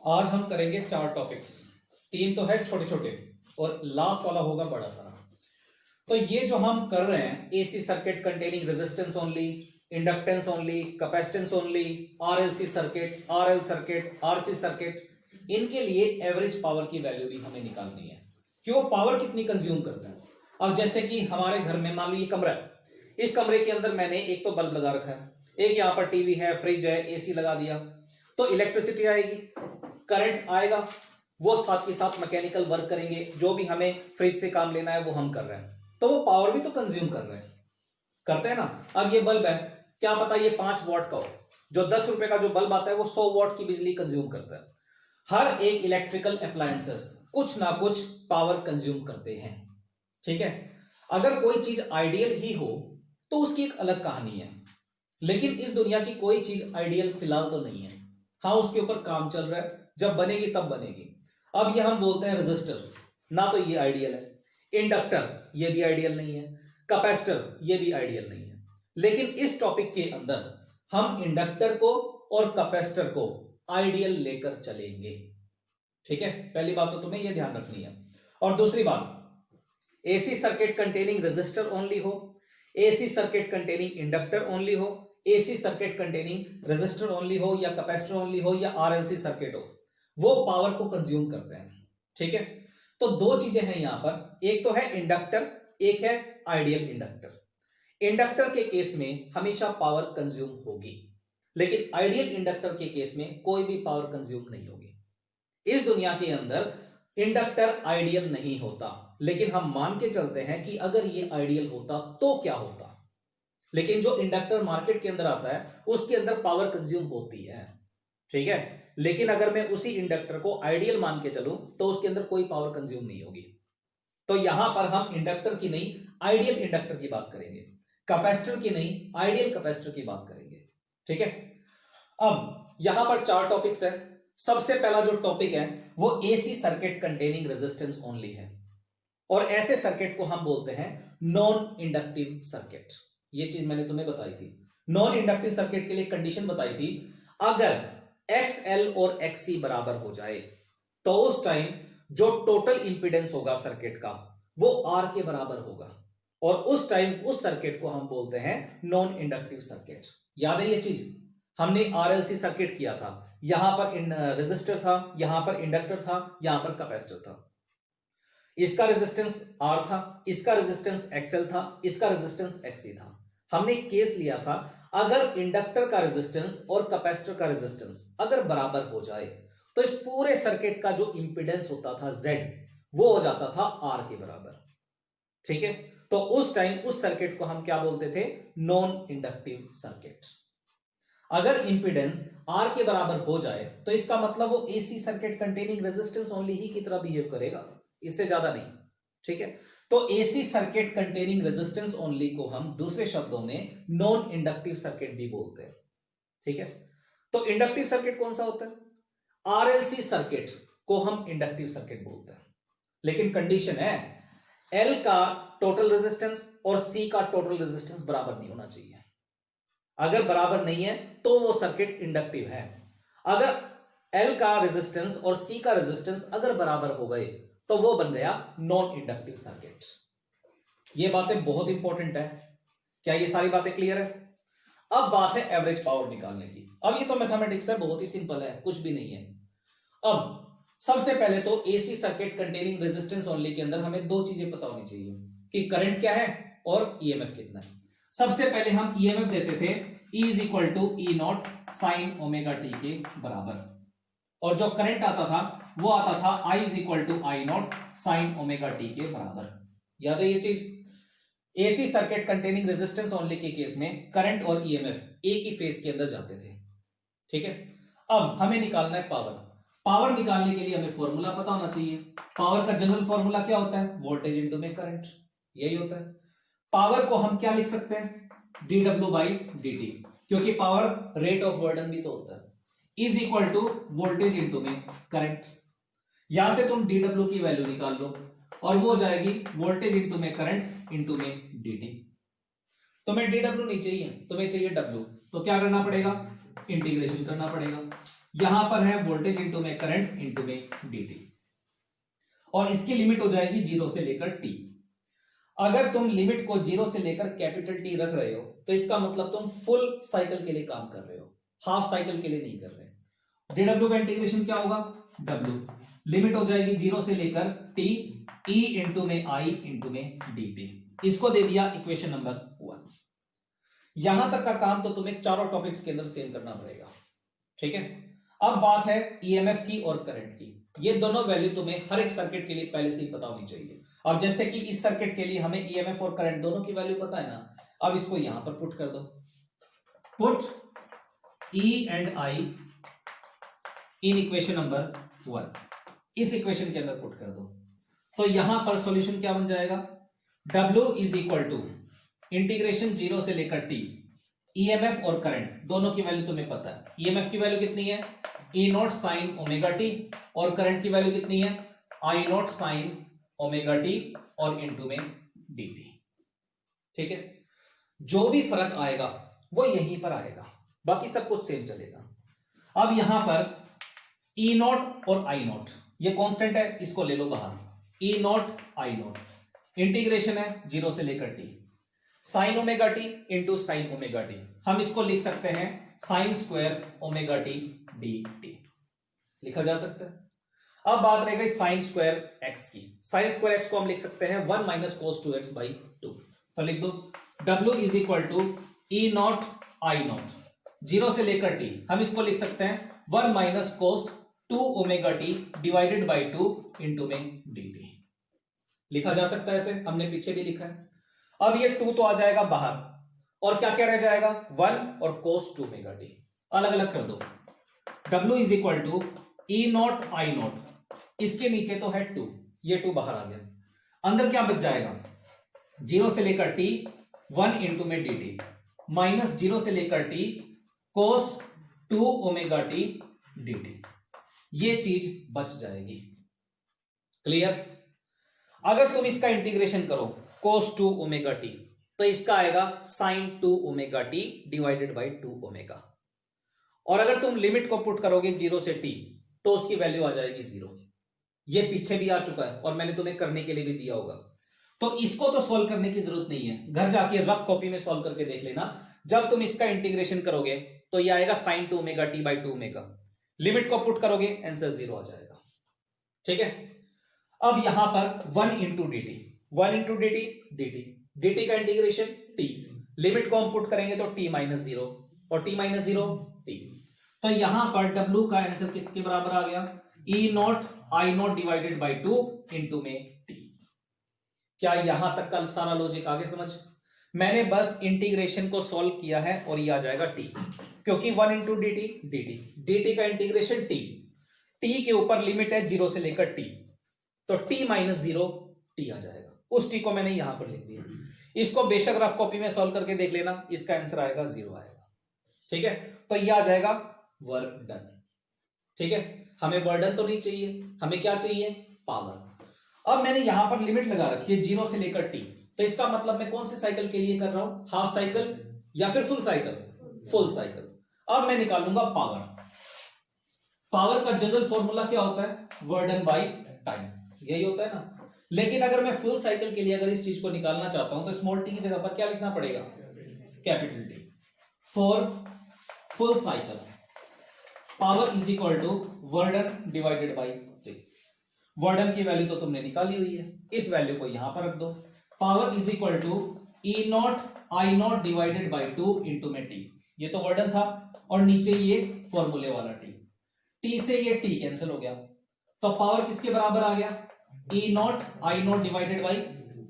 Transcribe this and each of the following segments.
आज हम करेंगे 4 टॉपिक्स। 3 तो है छोटे छोटे और लास्ट वाला होगा बड़ा सारा। तो ये जो हम कर रहे हैं, AC circuit containing resistance only, inductance only, capacitance only, RLC circuit, RL circuit, RC circuit, इनके लिए एवरेज पावर की वैल्यू भी हमें निकालनी है कि वो पावर कितनी कंज्यूम करता है। अब जैसे कि हमारे घर में मान लो ये कमरा है, इस कमरे के अंदर मैंने एक तो बल्ब लगा रखा है, एक यहाँ पर टीवी है, फ्रिज है, एसी लगा दिया, तो इलेक्ट्रिसिटी आएगी, करंट आएगा, वो साथ के साथ मैकेनिकल वर्क करेंगे, जो भी हमें फ्रिज से काम लेना है वो हम कर रहे हैं, तो वो पावर भी तो कंज्यूम कर रहे हैं, करते हैं ना। अब ये बल्ब है, क्या पता ये 5 वॉट का हो, जो 10 रुपए का जो बल्ब आता है वो 100 वॉट की बिजली कंज्यूम करता है। हर एक इलेक्ट्रिकल अप्लायंसेस कुछ ना कुछ पावर कंज्यूम करते हैं, ठीक है। अगर कोई चीज आइडियल ही हो तो उसकी एक अलग कहानी है, लेकिन इस दुनिया की कोई चीज आइडियल फिलहाल तो नहीं है। हाँ, उसके ऊपर काम चल रहा है, जब बनेगी तब बनेगी। अब ये हम बोलते हैं रेजिस्टर, ना तो ये आइडियल है, इंडक्टर ये भी आइडियल नहीं है, कैपेसिटर ये भी आइडियल नहीं है। लेकिन इस टॉपिक के अंदर हम इंडक्टर को और कैपेसिटर को आइडियल लेकर चलेंगे, ठीक है। पहली बात तो तुम्हें यह ध्यान रखनी है। और दूसरी बात, AC circuit containing resistor only हो, AC circuit containing inductor only हो, AC circuit containing resistor only हो, या कैपेसिटर ओनली हो, या आरएलसी सर्किट हो, वो पावर को कंज्यूम करते हैं, ठीक है। तो 2 चीजें हैं यहां पर, एक तो है इंडक्टर, एक है आइडियल इंडक्टर। इंडक्टर के केस में हमेशा पावर कंज्यूम होगी, लेकिन आइडियल इंडक्टर के केस में कोई भी पावर कंज्यूम नहीं होगी। इस दुनिया के अंदर इंडक्टर आइडियल नहीं होता, लेकिन हम मान के चलते हैं कि अगर ये आइडियल होता तो क्या होता। लेकिन जो इंडक्टर मार्केट के अंदर आता है उसके अंदर पावर कंज्यूम होती है, ठीक है। लेकिन अगर मैं उसी इंडक्टर को आइडियल मान के चलूं तो उसके अंदर कोई पावर कंज्यूम नहीं होगी। तो यहां पर हम इंडक्टर की नहीं आइडियल इंडक्टर की बात करेंगे, कैपेसिटर की नहीं आइडियल कैपेसिटर की बात करेंगे, ठीक है। अब यहां पर 4 टॉपिक्स है। सबसे पहला जो टॉपिक है वो AC circuit containing resistance only है, और ऐसे सर्किट को हम बोलते हैं नॉन इंडक्टिव सर्किट। ये चीज मैंने तुम्हें बताई थी। नॉन इंडक्टिव सर्किट के लिए कंडीशन बताई थी, अगर XL और XC बराबर हो जाए तो उस टाइम जो टोटल इंपीडेंस होगा सर्किट का वो R के बराबर होगा, और उस टाइम उस सर्किट को हम बोलते हैं नॉन इंडक्टिव सर्किट। याद है ये चीज, हमने RLC सर्किट किया था, यहां पर रेजिस्टर था, यहां पर इंडक्टर था, यहां पर कैपेसिटर था। इसका रेजिस्टेंस R था, इसका रेजिस्टेंस XL था, इसका रेजिस्टेंस XC था। हमने केस लिया था, अगर इंडक्टर का रेजिस्टेंस और कैपेसिटर का रेजिस्टेंस अगर बराबर हो जाए तो इस पूरे सर्किट का जो इंपीडेंस होता था Z, वो हो जाता था R के बराबर, ठीक है। तो उस टाइम उस सर्किट को हम क्या बोलते थे, नॉन इंडक्टिव सर्किट। अगर इंपीडेंस R के बराबर हो जाए तो इसका मतलब वो AC circuit containing resistance only ही की तरह बिहेव करेगा, इससे ज्यादा नहीं, ठीक है। तो AC circuit containing resistance only को हम दूसरे शब्दों में नॉन इंडक्टिव सर्किट भी बोलते हैं, ठीक है। तो इंडक्टिव सर्किट कौन सा होता है, आरएलसी सर्किट को हम इंडक्टिव सर्किट बोलते हैं, लेकिन कंडीशन है L का टोटल रेजिस्टेंस और C का टोटल रेजिस्टेंस बराबर नहीं होना चाहिए। अगर बराबर नहीं है तो वो सर्किट इंडक्टिव है। अगर L का रेजिस्टेंस और C का रेजिस्टेंस अगर बराबर हो गए तो वो बन गया नॉन इंडक्टिव सर्किट। ये बातें बहुत इंपॉर्टेंट है। क्या ये सारी बातें क्लियर है? अब बात है एवरेज पावर निकालने की। अब ये तो मैथमेटिक्स है, बहुत ही सिंपल है, कुछ भी नहीं है। अब सबसे पहले तो AC circuit containing resistance only के अंदर हमें 2 चीजें पता होनी चाहिए कि करंट क्या है और ईएमएफ कितना है। सबसे पहले हम ईएमएफ देते थे E is equal to E naught sine omega t के बराबर, और जो करंट आता था वो आता था I is equal to I naught sine omega t के बराबर। याद है ये चीज? AC circuit containing resistance only के केस में करंट और ईएमएफ एक ही फेज के अंदर जाते थे, ठीक है। अब हमें निकालना है पावर। पावर निकालने के लिए हमें फॉर्मूला पता होना चाहिए। पावर का जनरल फॉर्मूला क्या होता है, वोल्टेज इनटू में करंट, यही होता है। पावर को हम क्या लिख सकते हैं, dw बाई dt, क्योंकि पावर रेट ऑफ वर्डन भी तो होता है, is equal to voltage into में करंट। यहां से तुम dw की वैल्यू निकाल लो और वो हो जाएगी वोल्टेज इनटू में करंट इनटू में dt। तुम्हें dw नहीं चाहिए, तुम्हें चाहिए w, तो क्या करना पड़ेगा, इंटीग्रेशन करना पड़ेगा। यहां पर है वोल्टेज इंटू में करंट इंटू में dt, और इसकी लिमिट हो जाएगी 0 से लेकर t। अगर तुम लिमिट को 0 से लेकर कैपिटल T रख रहे हो तो इसका मतलब तुम फुल साइकिल के लिए काम कर रहे हो, हाफ साइकिल के लिए नहीं कर रहे। dw का इंटीग्रेशन क्या होगा, w लिमिट हो जाएगी 0 से लेकर t, e इंटू में i इंटू में dt। इसको दे दिया इक्वेशन नंबर 1। यहां तक का काम तो तुम्हें चारों टॉपिक्स के अंदर सेम करना पड़ेगा, ठीक है। अब बात है ईएमएफ की और करंट की। ये दोनों वैल्यू तुम्हें हर एक सर्किट के लिए पहले से ही पता होनी चाहिए। अब जैसे कि इस सर्किट के लिए हमें ईएमएफ और करंट दोनों की वैल्यू पता है ना, अब इसको यहां पर पुट कर दो। Put E and I in equation number 1, इस इक्वेशन के अंदर पुट कर दो। तो यहां पर सॉल्यूशन क्या बन जाएगा, W is equal to integration 0 से लेकर t, ईएमएफ और करंट दोनों की वैल्यू तुम्हें पता है। ईएमएफ की वैल्यू कितनी है, E naught sine omega T, और करंट की वैल्यू कितनी है, I naught sine omega T और इनटू में dt, ठीक है। जो भी फर्क आएगा वो यहीं पर आएगा, बाकी सब कुछ सेम चलेगा। अब यहां पर ई नॉट और आई नॉट ये कांस्टेंट है, इसको ले लो बाहर। ई नॉट आई नॉट इंटीग्रेशन है 0 से लेकर t, sign omega T into sine omega T, हम इसको लिख सकते हैं sign square omega T D T, लिखा जा सकता है। अब बात रह गई साइन स्क्वायर एक्स की। साइन स्क्वायर एक्स को हम लिख सकते हैं 1 माइनस कोस 2x बाई 2, तो लिख दो W is equal to E naught I naught, 0 से लेकर t, हम इसको लिख सकते हैं 1 minus cos 2 omega T divided by 2 into में dt, लिखा जा सकता है ऐसे, हमने पीछे भी लिखा है। अब ये 2 तो आ जाएगा बाहर, और क्या क्या रह जाएगा, 1 और कोस 2 ओमेगा टी, अलग अलग कर दो। W is equal to E naught I naught, इसके नीचे तो है 2, ये 2 बाहर आ गया, अंदर क्या बच जाएगा, 0 से लेकर t 1 इंटू में dt माइनस 0 से लेकर t कोस 2 ओमेगा टी dt, ये चीज बच जाएगी। क्लियर। अगर तुम इसका इंटीग्रेशन करो cos 2 ओमेगा टी, तो इसका आएगा sin 2 omega T divided by 2 omega, और अगर तुम लिमिट को पुट करोगे 0 से t तो उसकी वैल्यू आ जाएगी 0। ये पीछे भी आ चुका है और मैंने तुम्हें करने के लिए भी दिया होगा, तो इसको तो सॉल्व करने की जरूरत नहीं है, घर जाके रफ कॉपी में सॉल्व करके देख लेना। जब तुम इसका इंटीग्रेशन करोगे तो ये आएगा sin 2 omega T by 2 omega, limit को पुट करोगे आंसर 0 आ जाएगा, ठीक है। अब यहां पर 1 into D T, 1 into D T dt, dt का इंटीग्रेशन t, लिमिट को हम पुट करेंगे तो t माइनस 0 और t माइनस 0 t, तो यहां पर w का आंसर किसके बराबर आ गया, e naught I naught divided by 2 into में t। क्या यहां तक का सारा लॉजिक आगे समझ, मैंने बस इंटीग्रेशन को सॉल्व किया है और ये आ जाएगा t, क्योंकि 1 इंटू डी टी dt का इंटीग्रेशन t, t के ऊपर लिमिट है 0 से लेकर t, तो t माइनस 0 t आ जाएगा, उस टी को मैंने यहां पर लिख दिया। इसको बेशक रफ कॉपी में सॉल्व करके देख लेना, इसका आंसर आएगा 0 आएगा, ठीक है। तो ये आ जाएगा वर्क डन, ठीक है। हमें वर्क डन तो नहीं चाहिए, हमें क्या चाहिए, पावर। अब मैंने यहां पर लिमिट लगा रखी है 0 से लेकर t, तो इसका मतलब मैं कौन से साइकिल के लिए कर रहा हूं, हाफ साइकिल या फिर फुल साइकिल, फुल साइकिल। अब मैं निकालूंगा पावर। पावर का जनरल फॉर्मूला क्या होता है, वर्क डन बाई टाइम, यही होता है ना। लेकिन अगर मैं फुल साइकिल के लिए अगर इस चीज को निकालना चाहता हूं तो स्मॉल टी की जगह पर क्या लिखना पड़ेगा, capital T. For full cycle power is equal to work done divided by T. Work done की वैल्यू तो तुमने निकाली हुई है, इस वैल्यू को यहां पर रख दो। Power is equal to E naught I naught divided by 2 into में टी, ये तो वर्क डन था, और नीचे ये फॉर्मूले वाला टी, टी से ये टी कैंसिल हो गया, तो पावर किसके बराबर आ गया, E naught I naught divided by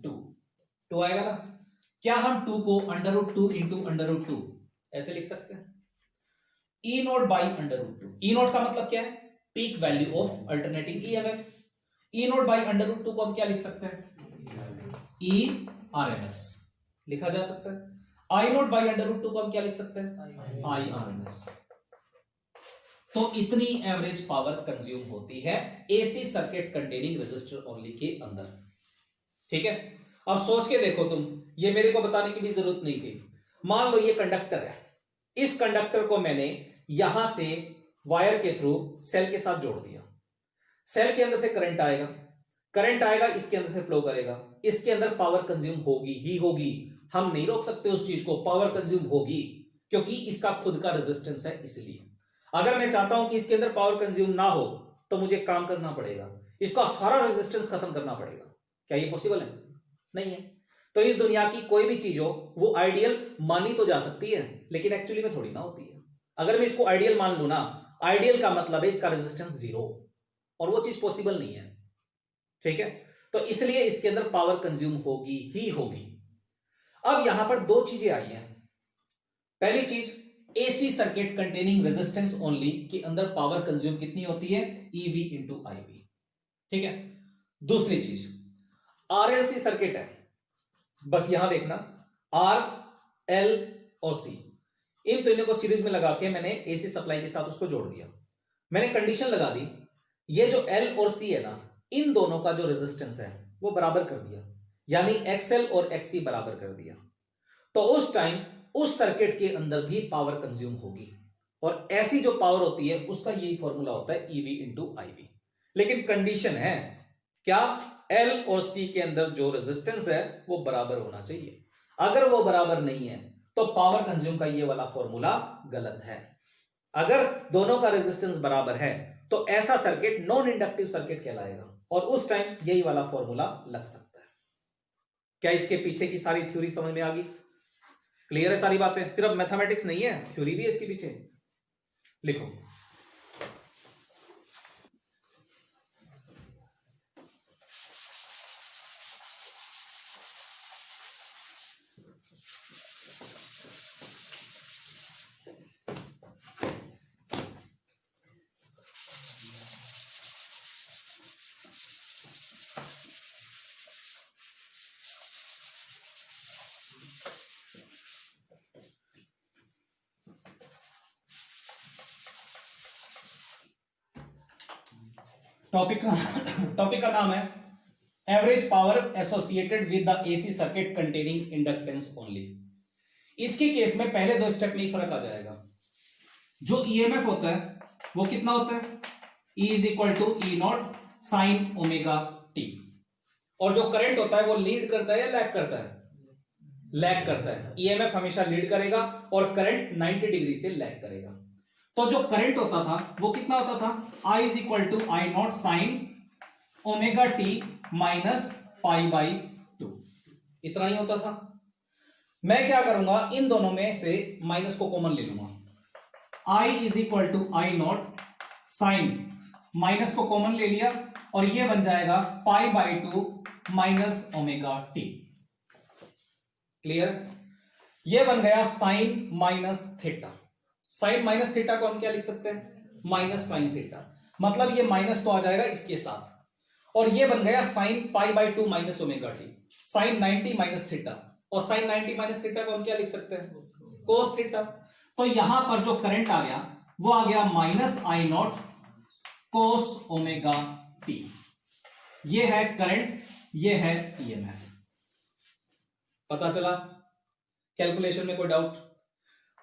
2 आएगा ना। क्या हम 2 को under root 2 into under root 2 ऐसे लिख सकते हैं, E naught by under root 2। E naught का मतलब क्या है, peak value of alternating EMF. E naught by under root 2 को हम क्या लिख सकते हैं, ई आर एम एस लिखा जा सकता है। I not by under root 2 को हम क्या लिख सकते हैं, आई आर एम एस। तो इतनी एवरेज पावर कंज्यूम होती है AC circuit containing resistor only के अंदर, ठीक है। अब सोच के देखो तुम, ये मेरे को बताने की भी जरूरत नहीं थी। मान लो ये कंडक्टर है, इस कंडक्टर को मैंने यहां से वायर के थ्रू सेल के साथ जोड़ दिया। सेल के अंदर से करंट आएगा, करंट आएगा इसके अंदर से फ्लो करेगा, इसके अंदर पावर कंज्यूम होगी ही होगी, हम नहीं रोक सकते उस चीज को, पावर कंज्यूम होगी क्योंकि इसका खुद का रेजिस्टेंस है। इसलिए अगर मैं चाहता हूं कि इसके अंदर पावर कंज्यूम ना हो तो मुझे काम करना पड़ेगा, इसका सारा रेजिस्टेंस खत्म करना पड़ेगा। क्या ये पॉसिबल है? नहीं है। तो इस दुनिया की कोई भी चीज हो वो आइडियल मानी तो जा सकती है लेकिन एक्चुअली में थोड़ी ना होती है। अगर मैं इसको आइडियल मान लू ना, आइडियल का मतलब है इसका रेजिस्टेंस 0 और वो चीज पॉसिबल नहीं है। ठीक है, तो इसलिए इसके अंदर पावर कंज्यूम होगी ही होगी। अब यहां पर दो चीजें आई हैं। पहली चीज, AC circuit containing resistance only के अंदर पावर कंज्यूम कितनी होती है? EV into IV. ठीक है। दूसरी चीज, आरएलसी सर्किट है, बस यहां देखना आर, एल और सी, इन तीनों को सीरीज में लगा के मैंने एसी सप्लाई के साथ उसको जोड़ दिया। मैंने कंडीशन लगा दी, ये जो एल और सी है ना, इन दोनों का जो रेजिस्टेंस है वो बराबर कर दिया, यानी एक्सएल और एक्ससी बराबर कर दिया। तो उस टाइम उस सर्किट के अंदर भी पावर कंज्यूम होगी और ऐसी जो पावर होती है उसका यही फॉर्मूला होता है ईवी इंटू आईवी। लेकिन कंडीशन है क्या? एल और सी के अंदर जो रेजिस्टेंस है वो बराबर होना चाहिए। अगर वो बराबर नहीं है तो पावर कंज्यूम का ये वाला फॉर्मूला गलत है। अगर दोनों का रेजिस्टेंस बराबर है तो ऐसा सर्किट नॉन इंडक्टिव सर्किट कहलाएगा और उस टाइम यही वाला फॉर्मूला लग सकता है। क्या इसके पीछे की सारी थ्योरी समझ में आ गई? क्लियर है सारी बातें? सिर्फ मैथमेटिक्स नहीं है, थ्योरी भी है इसके पीछे। लिखो, टॉपिक का नाम है average power associated with the AC circuit containing inductance only. इसके केस में पहले दो स्टेप में ही फर्क आ जाएगा। जो ईएमएफ होता है वो कितना होता है? E is equal to E naught sine omega T. और जो करंट होता है वो लीड करता है या लैग करता है? लैग करता है। ईएमएफ हमेशा लीड करेगा और करंट 90 डिग्री से लैग करेगा। तो जो करंट होता था वो कितना होता था? I is equal to I naught sine omega t minus pi by 2, इतना ही होता था। मैं क्या करूंगा, इन दोनों में से माइनस को कॉमन ले लूंगा। I is equal to I naught sine, minus को कॉमन ले लिया और ये बन जाएगा pi by 2 minus omega t. Clear? ये बन गया sine minus theta. Sine minus theta को हम क्या लिख सकते हैं? Minus sine theta. मतलब ये माइनस तो आ जाएगा इसके साथ और ये बन गया sine pi by 2 minus omega T. Sine 90 minus theta और साइन 90 माइनस थीटा को हम क्या लिख सकते हैं? Cos theta. तो यहां पर जो करंट आ गया वो आ गया माइनस आई नॉट कोस ओमेगा टी। ये है करंट, ये है ईएमएफ। पता चला? कैलकुलेशन में कोई डाउट?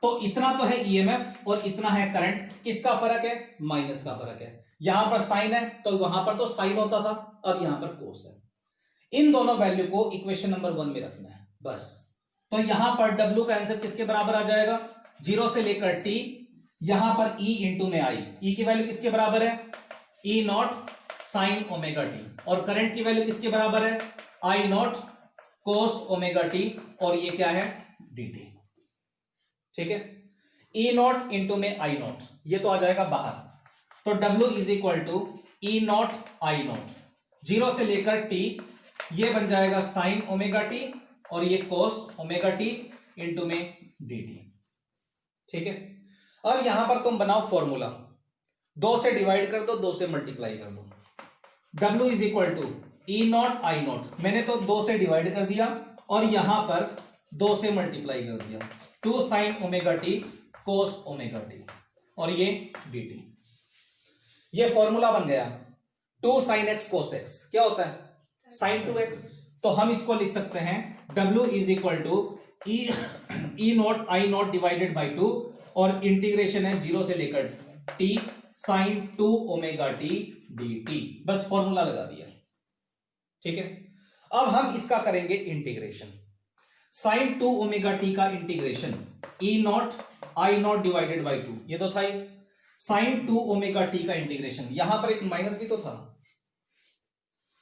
तो इतना तो है ईएमएफ और इतना है करंट। किसका फर्क है? माइनस का फर्क है। यहां पर साइन है तो वहां पर तो साइन होता था, अब यहां पर कोस है। इन दोनों वैल्यू को इक्वेशन नंबर 1 में रखना है बस। तो यहां पर W का आंसर किसके बराबर आ जाएगा? 0 से लेकर T, यहां पर E इंटू में I। E की वैल्यू किसके बराबर है? E naught sine omega T. और करंट की वैल्यू किसके बराबर है? I naught cos omega T और ये क्या है? dt। ठीक है, E नॉट इंटू में I नॉट, ये तो आ जाएगा बाहर। तो W is equal to E naught I naught, 0 से लेकर T, ये बन जाएगा साइन ओमेगा टी और ये कोस ओमेगा टी इंटू में dt। ठीक है, अब यहां पर तुम बनाओ फॉर्मूला, 2 से डिवाइड कर दो, 2 से मल्टीप्लाई कर दो। W is equal to E naught I naught, मैंने तो 2 से डिवाइड कर दिया और यहां पर 2 से मल्टीप्लाई कर दिया। 2 sine omega T cos omega T और ये dt। ये फॉर्मूला बन गया 2 साइन एक्स कोस एक्स। क्या होता है? Sign 2x। तो हम इसको लिख सकते हैं W is equal to E naught I naught divided by 2 और इंटीग्रेशन है 0 से लेकर T sine 2 omega T D T, बस फॉर्मूला लगा दिया। ठीक है, अब हम इसका करेंगे इंटीग्रेशन। साइन 2 ओमेगा टी का integration E naught I naught divided by 2, ये तो था ही। साइन 2 ओमेगा टी का इंटीग्रेशन, यहां पर एक माइनस भी तो था,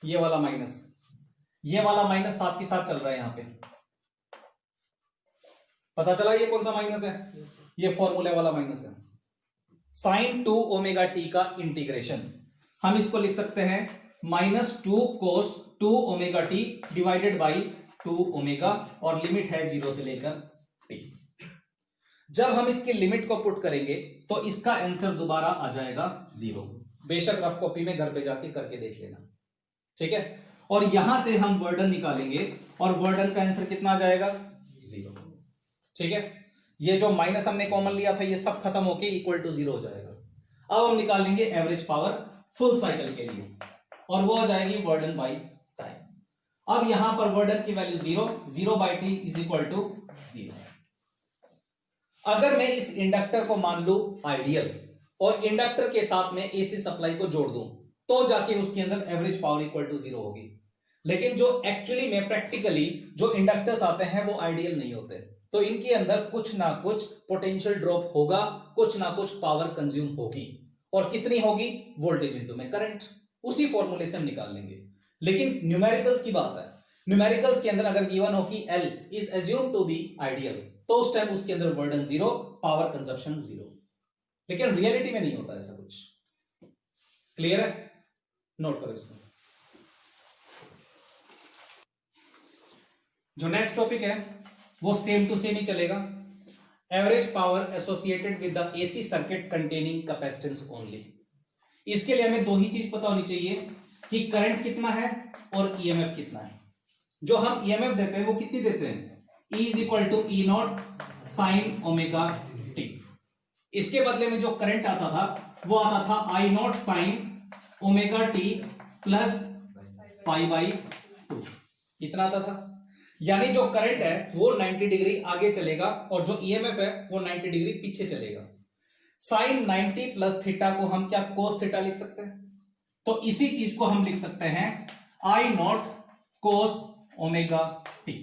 ये वाला माइनस, ये वाला माइनस साथ के साथ चल रहा है यहां पे, पता चला ये कौन सा माइनस है, ये फॉर्मूले वाला माइनस है। साइन 2 ओमेगा टी का इंटीग्रेशन हम इसको लिख सकते हैं -2 कोस 2 omega T divided by 2 omega, और लिमिट है 0 से लेकर टी। जब हम इसकी लिमिट को पुट करेंगे तो इसका आंसर दोबारा आ जाएगा 0। बेशक रफ कॉपी में घर पे जाके करके देख लेना। ठीक है, और यहां से हम वर्डन निकालेंगे और वर्डन का आंसर कितना आ जाएगा 0। ठीक है, ये जो माइनस हमने कॉमन लिया था ये सब खत्म होके इक्वल टू 0 हो जाएगा। अब हम निकालेंगे एवरेज पावर फुल साइकिल के लिए, और वो आ जाएगी वर्डन बाई टाइम। अब यहां पर वर्डन की value 0 by T is equal to 0। अगर मैं इस इंडक्टर को मान लू आइडियल और इंडक्टर के साथ में एसी सप्लाई को जोड़ दूं तो जाके उसके अंदर एवरेज पावर इक्वल टू 0 होगी। लेकिन जो एक्चुअली में प्रैक्टिकली जो इंडक्टर्स आते हैं वो आइडियल नहीं होते, तो इनके अंदर कुछ ना कुछ पोटेंशियल ड्रॉप होगा, कुछ ना कुछ पावर कंज्यूम होगी, और कितनी होगी, वोल्टेज इनटू में करंट। उसी फॉर्मूले से हम निकाल लेंगे। लेकिन न्यूमेरिकल्स की बात है, न्यूमेरिकल्स के अंदर अगर गिवन हो कि L is assume to be ideal तो उस टाइम उसके अंदर वर्डन 0, पावर कंजप्शन 0। लेकिन रियलिटी में नहीं होता ऐसा कुछ। क्लियर है, नोट करो इसको। जो नेक्स्ट टॉपिक है वो सेम टू सेम ही चलेगा। Average power associated with the AC circuit containing capacitance only. इसके लिए हमें दो ही चीज पता होनी चाहिए कि करंट कितना है और ईएमएफ कितना है। जो हम ईएमएफ देते हैं वो कितनी देते हैं, E is equal to E naught sine omega T. इसके बदले में जो करंट आता था वो आता था I naught sine omega T plus pi by 2। कितना आता था, यानी जो करंट है वो 90 डिग्री आगे चलेगा और जो ईएमएफ है वो 90 डिग्री पीछे चलेगा। साइन 90 प्लस थीटा को हम क्या कोस थीटा लिख सकते हैं, तो इसी चीज को हम लिख सकते हैं आई नॉट कोस ओमेगा टी।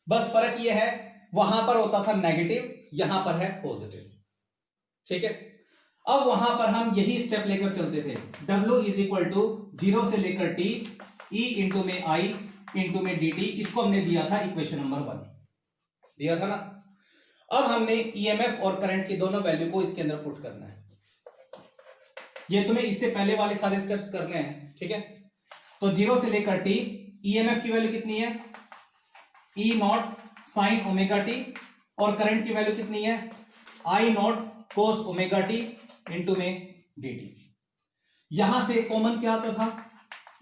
बस फर्क ये है वहां पर होता था नेगेटिव, यहां पर है पॉजिटिव। ठीक है, अब वहां पर हम यही स्टेप लेकर चलते थे, W इज इक्वल टू 0 से लेकर t E इंटू में I इंटू में dt। इसको हमने दिया था इक्वेशन नंबर 1, दिया था ना। अब हमने ईएमएफ और करंट की दोनों वैल्यू को इसके अंदर पुट करना है। ये तुम्हें इससे पहले वाले सारे स्टेप्स करने हैं। ठीक है, तो 0 से लेकर t ईएमएफ की वैल्यू कितनी है, E naught sine omega T, और करंट की वैल्यू कितनी है, I naught cos omega T into में dt। यहां से कॉमन क्या आता था,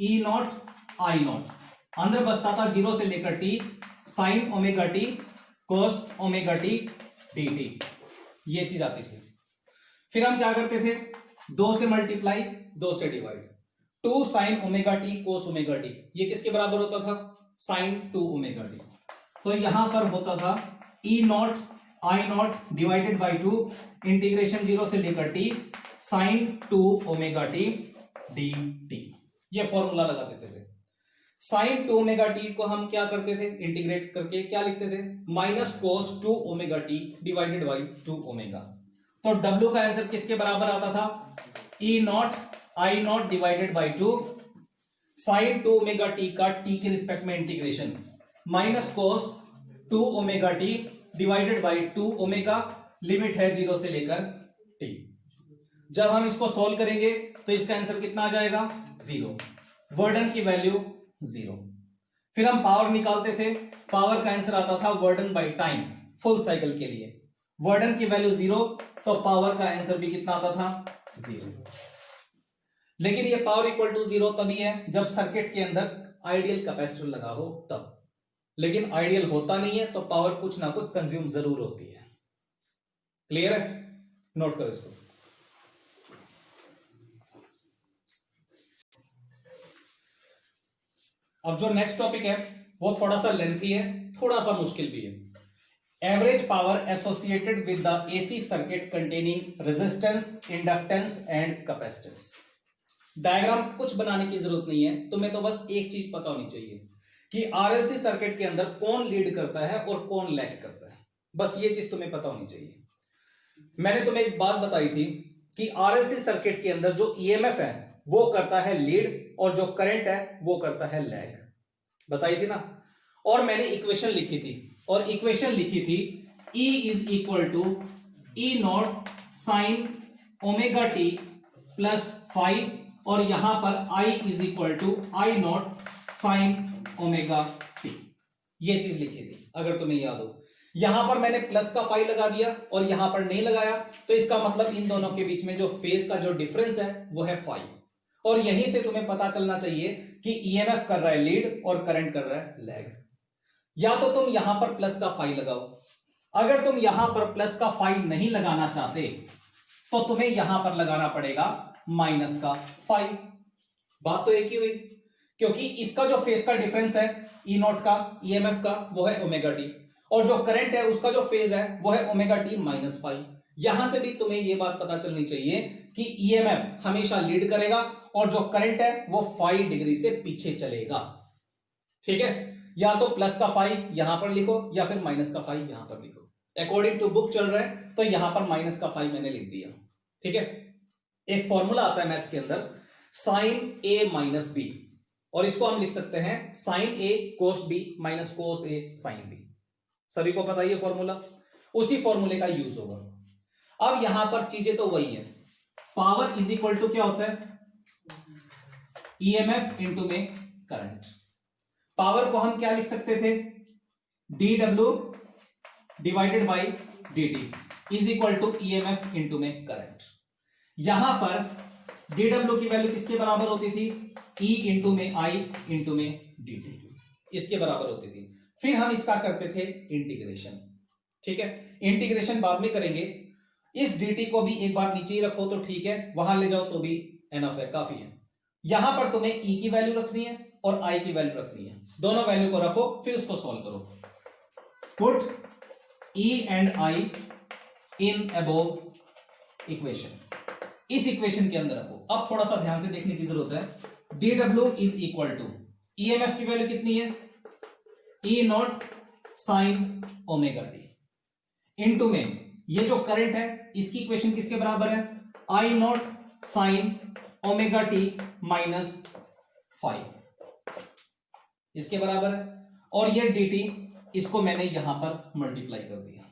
E नॉट I नॉट, अंदर बचता था 0 से लेकर t sign omega T cos omega T dt। ये चीज आती थी। फिर हम क्या करते थे, 2 से मल्टीप्लाई 2 से divide, 2 sine omega T cos omega T, ये किसके बराबर होता था, साइन 2 ओमेगा टी। तो यहां पर होता था E naught I naught divided by 2 integration 0 से लेकर t sine 2 omega T dt। ये फॉर्मूला लगा देते थे। साइन 2 ओमेगा टी को हम क्या करते थे, इंटीग्रेट करके क्या लिखते थे, minus cos 2 omega T divided by 2 omega. तो W का आंसर किसके बराबर आता था, E naught I naught divided by 2 sine 2 omega T का t के रिस्पेक्ट में integration minus cos 2 omega T divided by 2 omega, limit है 0 से लेकर t। जब हम इसको सॉल्व करेंगे तो इसका आंसर कितना आ जाएगा, 0। वर्डन की वैल्यू 0। फिर हम पावर निकालते थे, पावर का आंसर आता था वर्डन बाई टाइम फुल साइकिल के लिए। वर्डन की वैल्यू 0 तो पावर का आंसर भी कितना आता था, 0। लेकिन ये पावर इक्वल टू 0 तभी है जब सर्किट के अंदर आइडियल कैपेसिटर लगा हो तब। लेकिन आइडियल होता नहीं है तो पावर कुछ ना कुछ कंज्यूम जरूर होती है। क्लियर है, नोट करो इसको। अब जो नेक्स्ट टॉपिक है वो थोड़ा सा लेंथी है, थोड़ा सा मुश्किल भी है। Average power associated with the AC circuit containing resistance, inductance and capacitance. Diagram कुछ बनाने की जरूरत नहीं है, तुम्हें तो बस एक चीज पता होनी चाहिए कि आरएलसी सर्किट के अंदर कौन लीड करता है और कौन लैग करता है, बस ये चीज तुम्हें पता होनी चाहिए। मैंने तुम्हें एक बात बताई थी कि आरएलसी सर्किट के अंदर जो ईएमएफ है वो करता है लीड और जो करंट है वो करता है लैग, बताई थी ना। और मैंने इक्वेशन लिखी थी, और इक्वेशन लिखी थी E is equal to E naught sine omega T plus 5, और यहां पर I is equal to I naught sine omega T, ये चीज लिखी थी अगर तुम्हें याद हो। यहां पर मैंने प्लस का 5 लगा दिया और यहां पर नहीं लगाया, तो इसका मतलब इन दोनों के बीच में जो फेज का जो डिफरेंस है वो है 5। और यहीं से तुम्हें पता चलना चाहिए कि ईएमएफ कर रहा है लीड और करंट कर रहा है लैग। या तो तुम यहां पर प्लस का 5 लगाओ, अगर तुम यहां पर प्लस का 5 नहीं लगाना चाहते तो तुम्हें यहां पर लगाना पड़ेगा माइनस का 5। बात तो एक ही हुई, क्योंकि इसका जो फेज का डिफरेंस है ई नॉट का, ईएमएफ का, वो है ओमेगा टी, और जो करंट है उसका जो फेज है वो है ओमेगा टी माइनस 5। यहां से भी तुम्हें यह बात पता चलनी चाहिए कि ईएमएफ हमेशा लीड करेगा और जो करंट है वो 5 डिग्री से पीछे चलेगा। ठीक है, या तो प्लस का 5 यहां पर लिखो या फिर माइनस का 5 यहां पर लिखो। अकॉर्डिंग टू बुक चल रहा है तो यहां पर माइनस का 5 मैंने लिख दिया। ठीक है, एक फॉर्मूला आता है मैथ्स के अंदर साइन ए माइनस बी, और इसको हम लिख सकते हैं sine A cos B minus cos A sine B. सभी को पता है ये फॉर्मूला, उसी फॉर्मूले का यूज होगा। अब यहां पर चीजें तो वही है, पावर इज इक्वल टू क्या होता है ईएमएफ इंटू में करंट। पावर को हम क्या लिख सकते थे D W divided by D T is equal to EMF into में करंट। यहां पर डी डब्ल्यू की वैल्यू किसके बराबर होती थी ई इंटू में आई इंटू में डी टी, इसके बराबर होती थी। फिर हम इसका करते थे इंटीग्रेशन। ठीक है, इंटीग्रेशन बाद में करेंगे। इस dt को भी एक बार नीचे ही रखो तो ठीक है, वहां ले जाओ तो भी एनफ है, काफी है। यहां पर तुम्हें e की वैल्यू रखनी है और i की वैल्यू रखनी है, दोनों वैल्यू को रखो फिर उसको सॉल्व करो। Put e and i in above equation, इस इक्वेशन के अंदर रखो। अब थोड़ा सा ध्यान से देखने की जरूरत है। dw is equal to EMF की वैल्यू कितनी है E naught sine omega T into में ये जो करंट है इसकी इक्वेशन किसके बराबर है I naught sine omega t minus 5, इसके बराबर है। और ये dt इसको मैंने यहां पर मल्टीप्लाई कर दिया।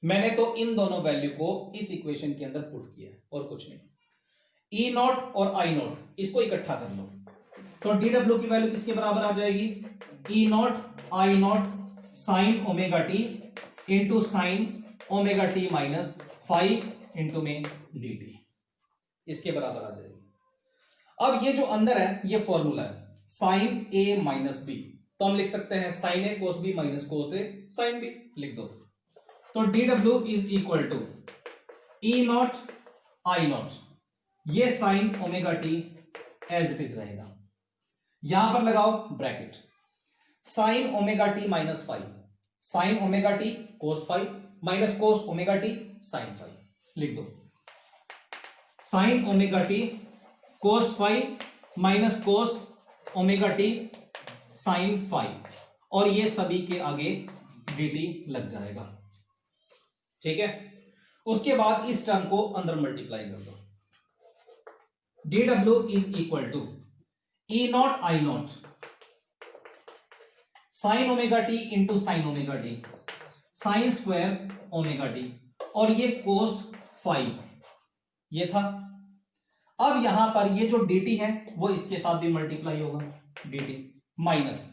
मैंने तो इन दोनों वैल्यू को इस इक्वेशन के अंदर पुट किया और कुछ नहीं। ई नॉट और आई नॉट इसको इकट्ठा कर लो तो dw की वैल्यू किसके बराबर आ जाएगी E naught I naught sine omega T into sine omega t minus 5 into में dt, इसके बराबर आ जाएगी। अब ये जो अंदर है ये फॉर्मूला है साइन ए माइनस बी, तो हम लिख सकते हैं sine A cos B minus cos A sine B, लिख दो। तो dw is equal to E naught I naught, ये sine omega t as it is रहेगा, यहां पर लगाओ bracket sine omega t minus 5, sine omega T cos 5 minus cos omega T sine 5, लिख दो। Sine omega T cos 5 minus cos omega T sine 5, और ये सभी के आगे dt लग जाएगा। ठीक है, उसके बाद इस टर्म को अंदर मल्टीप्लाई कर दो। dw is equal to E naught I naught sine omega T into sine omega T sine square omega T, और ये कोस 5 ये था। अब यहां पर ये जो dt है वो इसके साथ भी मल्टीप्लाई होगा dt माइनस,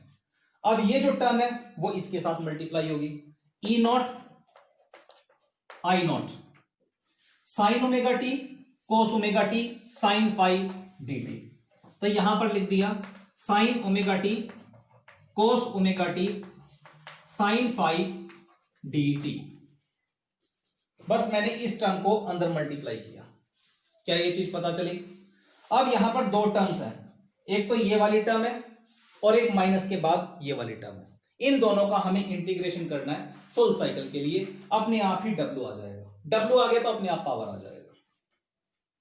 अब ये जो टर्म है वो इसके साथ मल्टीप्लाई होगी E naught I naught sine omega T cos omega T sine 5 dt, तो यहां पर लिख दिया sine omega T cos omega T sine 5 dt। बस मैंने इस टर्म को अंदर मल्टीप्लाई किया, क्या ये चीज पता चली। अब यहां पर दो टर्म्स हैं, एक तो ये वाली टर्म है और एक माइनस के बाद ये वाली टर्म है। इन दोनों का हमें इंटीग्रेशन करना है फुल साइकिल के लिए, अपने आप ही W आ जाएगा। W आ गया तो अपने आप पावर आ जाएगा।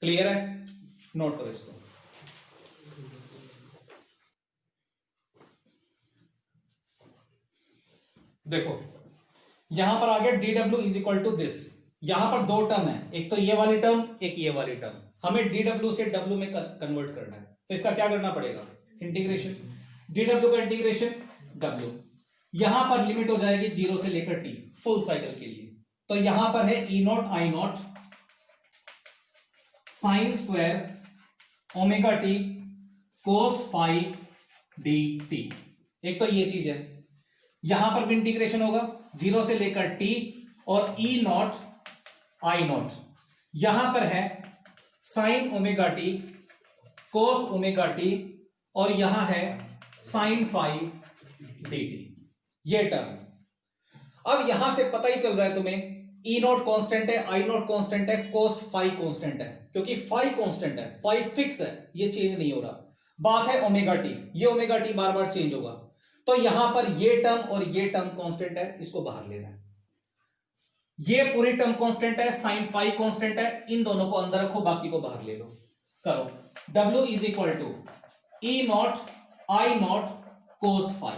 क्लियर है? नोट करो इसको। देखो यहां पर आ गया dw is equal to this. यहां पर दो टर्म है, एक तो ये वाली टर्म, एक ये वाली टर्म। हमें dw से w में कन्वर्ट करना है, तो इसका क्या करना पड़ेगा? इंटीग्रेशन। dw का इंटीग्रेशन w, यहां पर लिमिट हो जाएगी 0 से लेकर t फुल साइकिल के लिए। तो यहां पर है E naught I naught sine square omega T cos phi D T. एक तो ये चीज है, यहां पर भी इंटीग्रेशन होगा 0 से लेकर t, और E नॉट आई नॉट यहां पर है sign omega T cos omega T, और यहां है साइन फाई डी टी, ये टर्म। अब यहां से पता ही चल रहा है तुम्हें E नॉट कांस्टेंट है, आई नॉट कांस्टेंट है, कोस फाई कांस्टेंट है, क्योंकि फाई कांस्टेंट है, फाई फिक्स है, ये चेंज नहीं हो रहा। बात है ओमेगा टी, ये ओमेगा टी बार बार चेंज होगा, तो यहां पर ये टर्म और ये टर्म कांस्टेंट है, इसको बाहर लेना है। ये पूरी टर्म कांस्टेंट है, साइन फाई कांस्टेंट है, इन दोनों को अंदर रखो, बाकी को बाहर ले लो। करो W is equal to E naught I naught cos phi,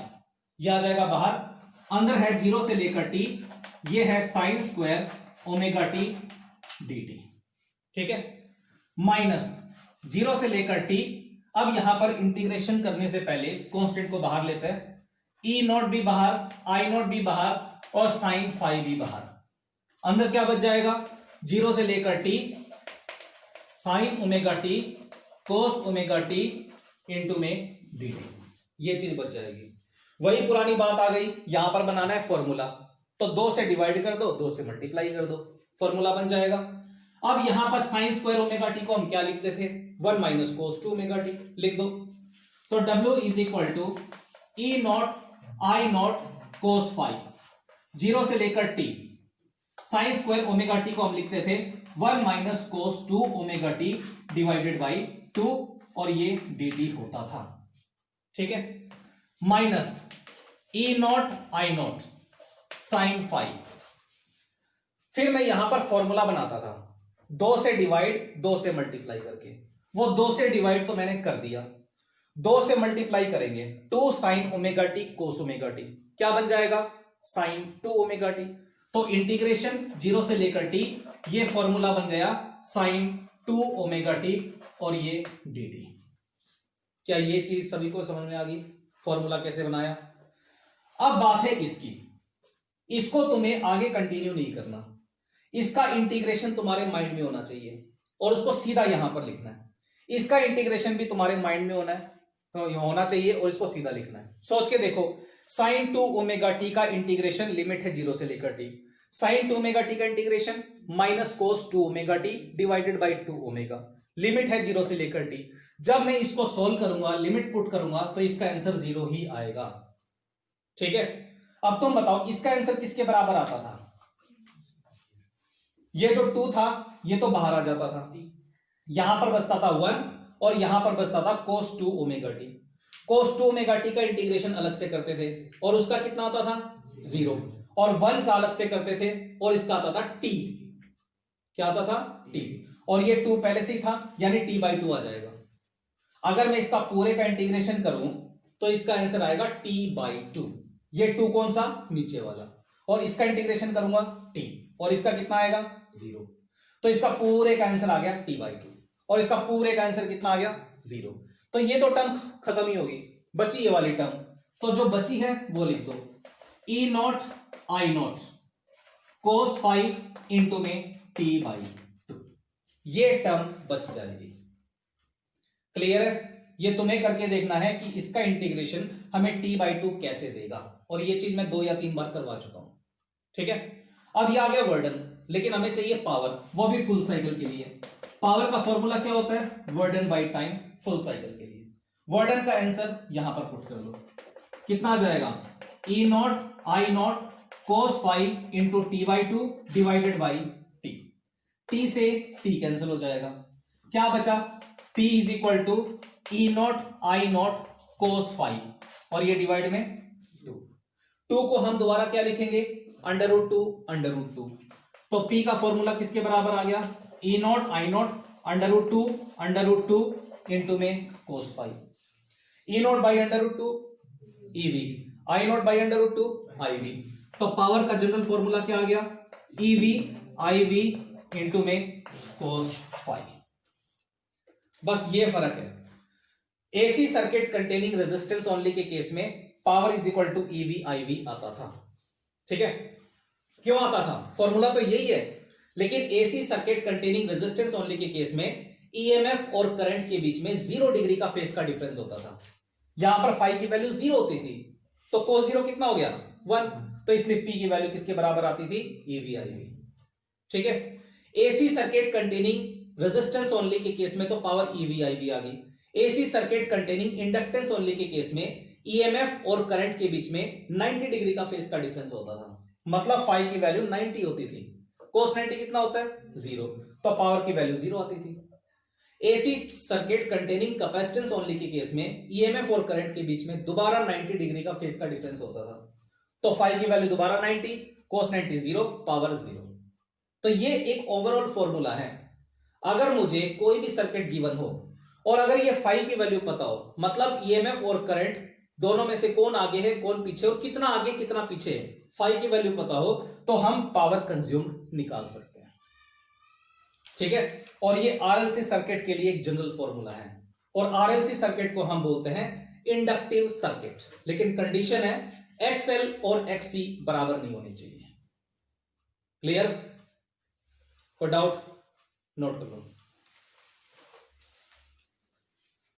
यह आ जाएगा बाहर। अंदर है 0 से लेकर t, ये है sign square omega T D T, ठीक है, माइनस 0 से लेकर t। अब यहां पर इंटीग्रेशन करने से पहले कांस्टेंट को बाहर लेते हैं, E नॉट भी बाहर, आई नॉट भी बाहर, और साइन फाई भी बाहर। अंदर क्या बच जाएगा? 0 से लेकर t sign omega T cos omega T into में डी टी, ये चीज बच जाएगी। वही पुरानी बात आ गई, यहां पर बनाना है फॉर्मूला, तो 2 से डिवाइड कर दो, 2 से मल्टीप्लाई कर दो, फॉर्मूला बन जाएगा। अब यहां पर साइन स्क्वायर ओमेगा टी को हम क्या लिखते थे? 1 माइनस कोस 2 ओमेगा टी लिख दो। तो W is equal to E naught I naught cos phi, 0 से लेकर t sine square omega T को हम लिखते थे 1 minus cos 2 omega T divided by 2, और ये dt होता था, ठीक है, minus E naught I naught sine phi. फिर मैं यहां पर फॉर्मूला बनाता था 2 से डिवाइड 2 से मल्टीप्लाई करके, वो 2 से डिवाइड तो मैंने कर दिया, 2 से मल्टीप्लाई करेंगे 2 sine omega T cos omega T, क्या बन जाएगा? Sine 2 omega T. तो इंटीग्रेशन 0 से लेकर t, ये फॉर्मूला बन गया साइन 2 ओमेगा टी, और ये डी टी। क्या ये चीज सभी को समझ में आ गई? फॉर्मूला कैसे बनाया? अब बात है इसकी, इसको तुम्हें आगे कंटिन्यू नहीं करना, इसका इंटीग्रेशन तुम्हारे माइंड में होना चाहिए, और उसको सीधा यहां पर लिखना है। इसका इंटीग्रेशन भी तुम्हारे माइंड में होना चाहिए, और इसको सीधा लिखना है। सोच के देखो, साइन 2 ओमेगा टी का इंटीग्रेशन लिमिट है 0 से लेकर t, साइन 2 ओमेगा टी का integration minus cos 2 omega T divided by 2 omega, limit है 0 से लेकर t। जब मैं इसको सोल्व करूंगा, लिमिट पुट करूंगा, तो इसका आंसर 0 ही आएगा, ठीक है। अब तुम बताओ इसका आंसर किसके बराबर आता था? ये जो 2 था ये तो बाहर आ जाता था, यहां पर बचता था 1, और यहां पर बचता था cos 2 omega T. cos 2 omega T का इंटीग्रेशन अलग से करते थे, और उसका कितना आता था? 0, और 1 का अलग से करते थे, और इसका आता था t, क्या आता था? t, और ये 2 पहले से ही था, यानी t/2 आ जाएगा। अगर मैं इसका पूरे का इंटीग्रेशन करूं तो इसका आंसर आएगा t/2, ये 2 कौन सा? नीचे वाला, और इसका इंटीग्रेशन करूंगा t, और इसका कितना आएगा? 0, तो इसका पूरे का आंसर आ गया t/2, और इसका पूरे का आंसर कितना आ गया? 0। तो ये तो टर्म खत्म ही होगी, बची ये वाली टर्म, तो जो बची है वो लिख दो, E naught I naught cos phi into में t/2, ये टर्म बच जाएगी। क्लियर है? ये तुम्हें करके देखना है कि इसका इंटीग्रेशन हमें t/2 कैसे देगा, और ये चीज मैं 2 या 3 बार करवा चुका हूं, ठीक है। अब ये आ गया वर्डन, लेकिन हमें चाहिए पावर, वो भी फुल साइकिल के लिए। पावर का फॉर्मूला क्या होता है? वर्डन बाई टाइम, फुल साइकिल के लिए। वर्डन का आंसर यहां पर पुट कर लो, कितना आ जाएगा? E naught I naught cos phi into t/2 divided by t, t से t कैंसिल हो जाएगा, क्या बचा? P is equal to E naught I naught cos phi, और ये डिवाइड में 2, 2 को हम दोबारा क्या लिखेंगे, √2 तो P का फॉर्मूला किसके बराबर आ गया, E0 I0 √2 इंटू में cos pi, E0 by √2 EV, I0 by √2 IV। तो पावर का जनरल फॉर्मूला क्या आ गया, EV IV इंटू में cos फाई। बस ये फर्क है। AC circuit containing resistance only के केस में power is equal to EV IV आता था, ठीक है। क्यों आता था, फॉर्मूला तो यही है, लेकिन AC circuit containing resistance only के केस में ईएमएफ और करंट के बीच में 0 डिग्री का फेज का डिफरेंस होता था। यहां पर फाई की वैल्यू 0 होती थी, तो cos 0 कितना हो गया 1, तो इसलिए P की वैल्यू किसके बराबर आती थी, EV IV, ठीक है। AC circuit containing resistance only के केस में तो पावर EV IV आ गई। AC circuit containing inductance only के केस में ईएमएफ और करंट के बीच में 90 डिग्री का फेज का डिफरेंस होता था, मतलब फाई की वैल्यू 90 होती थी, cos 90 कितना होता है 0, तो पावर की वैल्यू 0 आती थी। AC circuit containing capacitance only के केस में ईएमएफ और करंट के बीच में दोबारा 90 डिग्री का फेज का डिफरेंस होता था, तो फाई की वैल्यू दोबारा 90, cos 90 0, पावर 0। तो ये एक ओवरऑल फॉर्मूला है। अगर मुझे कोई भी सर्किट गिवन हो और अगर ये फाई की वैल्यू पता हो, मतलब ईएमएफ और करंट दोनों में से कौन आगे है कौन पीछे और कितना आगे कितना पीछे है, फाई की वैल्यू पता हो तो हम पावर कंज्यूम्ड निकाल सकते हैं, ठीक है। और ये आरएलसी सर्किट के लिए एक जनरल फॉर्मूला है, और आरएलसी सर्किट को हम बोलते हैं इंडक्टिव सर्किट, लेकिन कंडीशन है एक्सएल और एक्ससी बराबर नहीं होनी चाहिए। क्लियर? कोई डाउट? नोट कर लो।